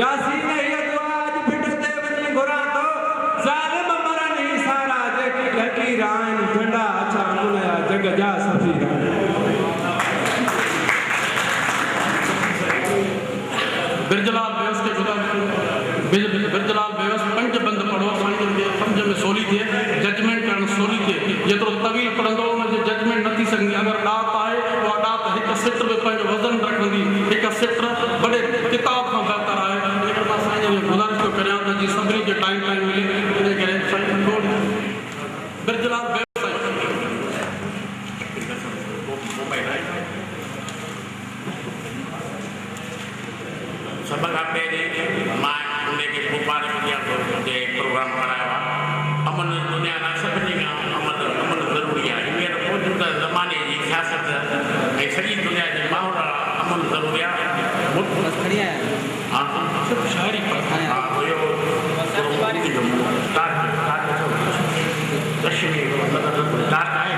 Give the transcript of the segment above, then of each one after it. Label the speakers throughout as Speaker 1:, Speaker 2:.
Speaker 1: यासीन ही अदवाज फिटते वनी घुरा तो जालिम मरनी सारा जेकी लकी रान झंडा अच्छा मुनया जग जा सफीरा
Speaker 2: बिरजलाल बेवस के खुदा बिरजलाल बेवस पंज बंद पढ़ो पंज के समझ में सोली थे जजमेंट करण सोली थे जेतरो तवील पढ़ंदो उन जे जजमेंट नथी संगी अगर डात आए वो डात एक सिटर में पंज वजन रखंदी एक सिटर बड़े किताब का बेहतर है लेकिन मां साईं ने गुजारिश तो करया त जी सभनी के टाइम मिले इन करे साईं बिरजलाल बेवस
Speaker 3: सबका पहले मां उन्हें के बुपारे में जो प्रोग्राम कराया अमन दुनिया ना सभी का अमन जरूरी है ये मौजूदा ज़माने की सियासत ऐ सॼी दुनिया के माहौल अमन जरूरी है बस खड़ी है हां सब शायरी पर हां यो कश्मीर मतलब डार्क है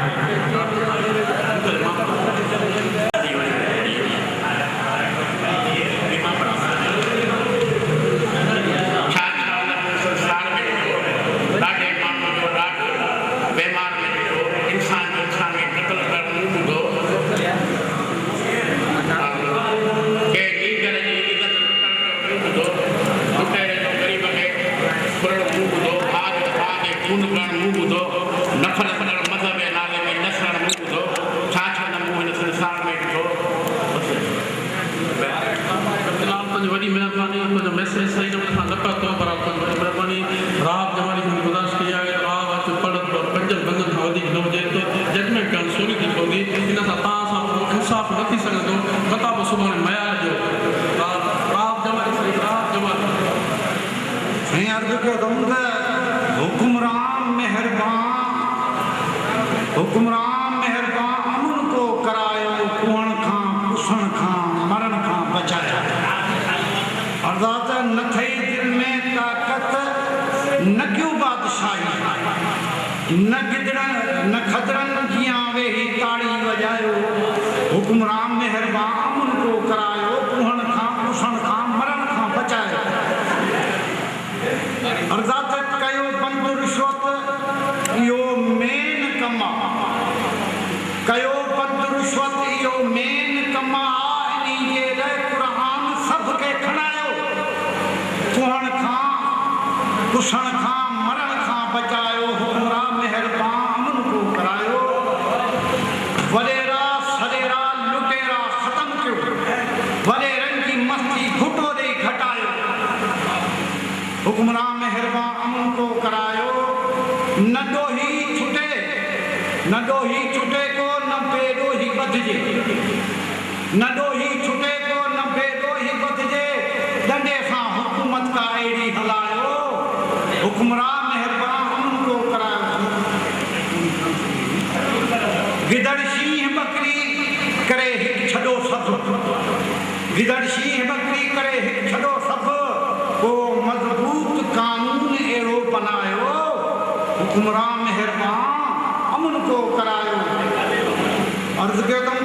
Speaker 4: हुक्मरान मेहरबान अमन को करायो कुहण खां पुछण खां मरण खां बचाया अरदास न थई दिल में ताकत न क्यों बादशाही न गिदड़न न खदरन जियां वेही ताड़ी वजायो हुक्मरान मेहरबान अमन को करायो कुहण खां पुछण खां मरण खां बचायो अरदास कयो बंद रिश्वत यो मेन कमा कयो बंद रिश्वत यो मेन कमा इनी जे लाइ कुरान सब के खणायो कुहण खां पुछण खां मरण खां बचायो हुक्मरान मेहरबान अमन को करायो वडेरा सडेरा लुटेरा खत्म कयो वडेरन की मस्ती घुटो दे घटायो हुक्मरान मेहरबान अमन को करायो न डोही छुटे को न बेडोही बधजे न डोही छुटे को न बेडोही बधजे डंडे सां हुकूमत का एड़ी हलायो हुक्मरान मेहरबान अमन को करायो गिदड़ शींह बकरी करे हिक छडो सब गिदड़ शींह बकरी करे हिक छडो सब को मजबूत कानून एड़ो बनायो हुक्मरान मेहरबान अमन को करायो अर्ज के तुम